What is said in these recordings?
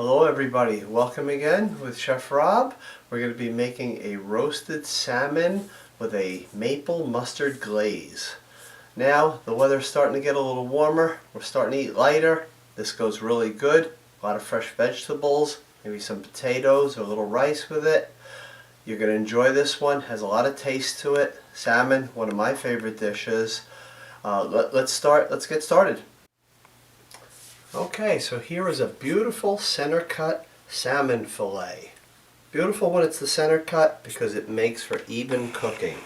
Hello everybody, welcome again with Chef Rob. We're going to be making a roasted salmon with a maple mustard glaze. Now the weather's starting to get a little warmer, we're starting to eat lighter. This goes really good. A lot of fresh vegetables, maybe some potatoes or a little rice with it. You're going to enjoy this one, has a lot of taste to it. Salmon, one of my favorite dishes. Let's get started. Okay, so here is a beautiful center cut salmon fillet. Beautiful when it's the center cut because it makes for even cooking.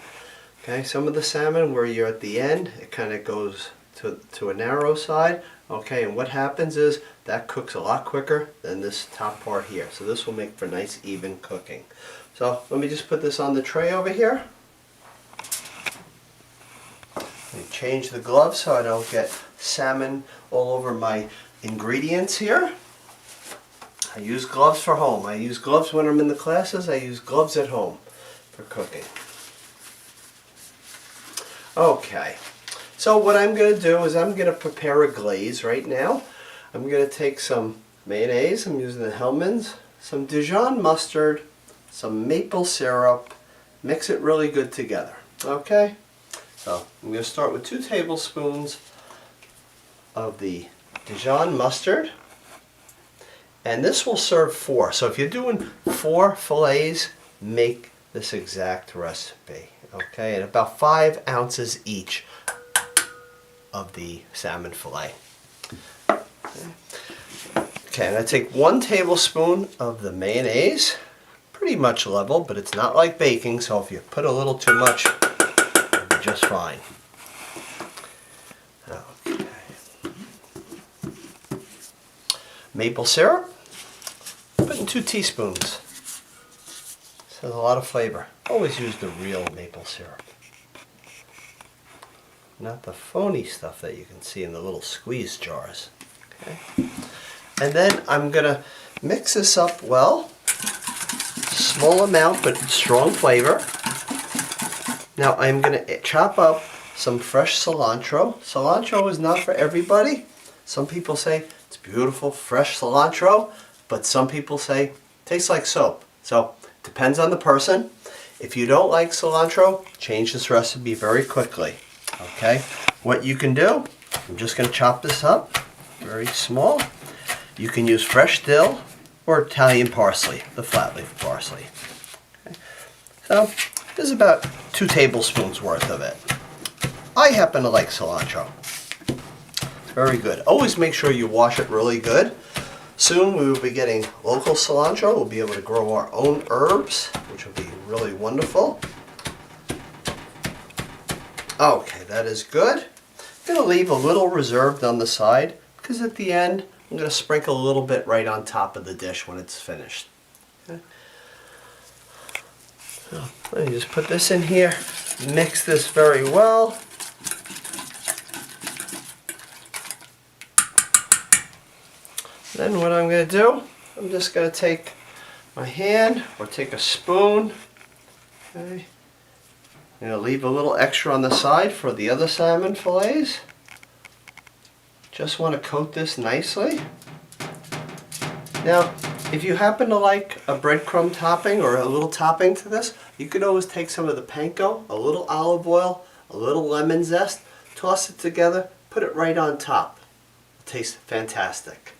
Okay, some of the salmon where you're at the end, it kind of goes to a narrow side. Okay, and what happens is that cooks a lot quicker than this top part here. So this will make for nice even cooking. So let me just put this on the tray over here. Let me change the gloves so I don't get salmon all over my ingredients here. I use gloves for home. I use gloves when I'm in the classes. I use gloves at home for cooking. Okay, so what I'm going to do is I'm going to prepare a glaze right now. I'm going to take some mayonnaise. I'm using the Hellmann's, some Dijon mustard, some maple syrup, mix it really good together. Okay, so I'm going to start with 2 tablespoons of the Dijon mustard, and this will serve 4. So if you're doing 4 fillets, make this exact recipe. Okay, and about 5 ounces each of the salmon fillet. Okay, and I take 1 tablespoon of the mayonnaise, pretty much level, but it's not like baking, so if you put a little too much, it'll be just fine. Maple syrup, put in 2 teaspoons. This has a lot of flavor. Always use the real maple syrup, not the phony stuff that you can see in the little squeeze jars. Okay, and then I'm gonna mix this up well. Small amount but strong flavor. Now I'm gonna chop up some fresh cilantro. Cilantro is not for everybody. Some people say it's beautiful, fresh cilantro, but some people say it tastes like soap. So, it depends on the person. If you don't like cilantro, change this recipe very quickly. Okay, what you can do, I'm just going to chop this up very small. You can use fresh dill or Italian parsley, the flat leaf parsley. Okay. So, this is about 2 tablespoons worth of it. I happen to like cilantro. Very good. Always make sure you wash it really good. Soon we will be getting local cilantro. We'll be able to grow our own herbs, which will be really wonderful. Okay, that is good. I'm going to leave a little reserved on the side because at the end I'm going to sprinkle a little bit right on top of the dish when it's finished. Okay. So, let me just put this in here. Mix this very well. Then what I'm going to do, I'm just going to take my hand or take a spoon. Okay. I'm going to leave a little extra on the side for the other salmon fillets. Just want to coat this nicely. Now, if you happen to like a breadcrumb topping or a little topping to this, you could always take some of the panko, a little olive oil, a little lemon zest, toss it together, put it right on top. It tastes fantastic.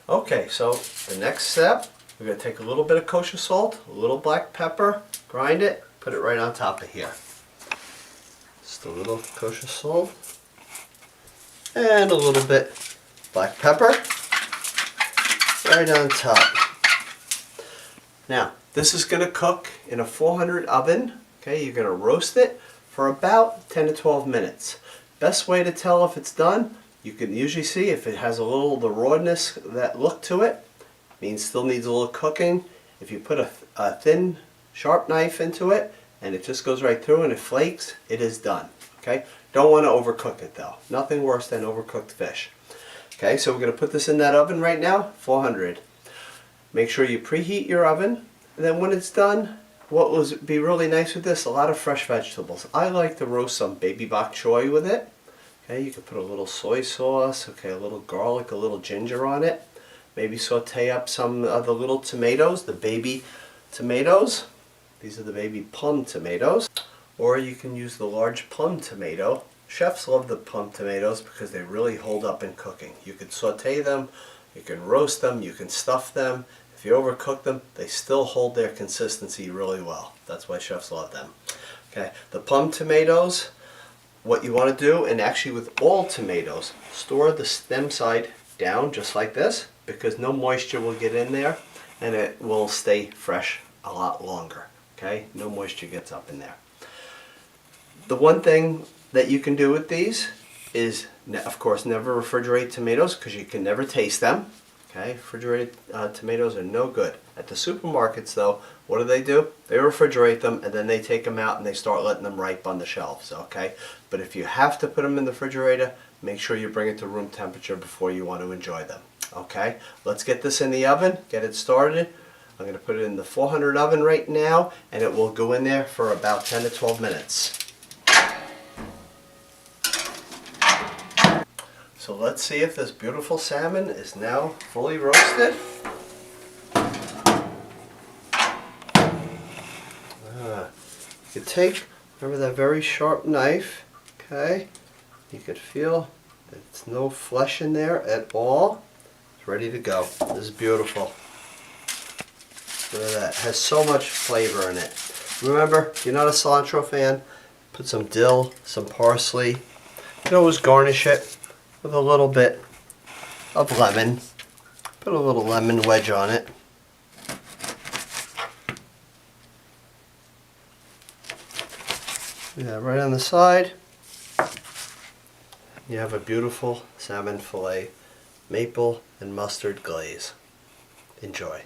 Okay, so the next step, we're going to take a little bit of kosher salt, a little black pepper, grind it, put it right on top of here. Just a little kosher salt and a little bit black pepper right on top. Now, this is going to cook in a 400 oven. Okay, you're going to roast it for about 10 to 12 minutes. Best way to tell if it's done, you can usually see if it has a little the rawness, that look to it, means still needs a little cooking. If you put a thin, sharp knife into it and it just goes right through and it flakes, it is done. Okay, don't want to overcook it though. Nothing worse than overcooked fish. Okay, so we're going to put this in that oven right now, 400. Make sure you preheat your oven, and then when it's done, what will be really nice with this, a lot of fresh vegetables. I like to roast some baby bok choy with it. Okay, you can put a little soy sauce, okay, a little garlic, a little ginger on it. Maybe saute up some of the little tomatoes, the baby tomatoes. These are the baby plum tomatoes. Or you can use the large plum tomato. Chefs love the plum tomatoes because they really hold up in cooking. You can saute them, you can roast them, you can stuff them. If you overcook them, they still hold their consistency really well. That's why chefs love them. Okay, the plum tomatoes, what you want to do, and actually with all tomatoes, store the stem side down just like this, because no moisture will get in there and it will stay fresh a lot longer. Okay, no moisture gets up in there. The one thing that you can do with these is, of course, never refrigerate tomatoes because you can never taste them. Okay, refrigerated tomatoes are no good. At the supermarkets though, what do? They refrigerate them and then they take them out and they start letting them ripe on the shelves, okay? But if you have to put them in the refrigerator, make sure you bring it to room temperature before you want to enjoy them, okay? Let's get this in the oven, get it started. I'm going to put it in the 400 oven right now and it will go in there for about 10 to 12 minutes. So let's see if this beautiful salmon is now fully roasted. You take, remember that very sharp knife, okay? You could feel there's no flesh in there at all. It's ready to go. This is beautiful. Look at that. It has so much flavor in it. Remember, if you're not a cilantro fan, put some dill, some parsley. You can always garnish it with a little bit of lemon. Put a little lemon wedge on it. Do that right on the side. You have a beautiful salmon fillet, maple and mustard glaze. Enjoy.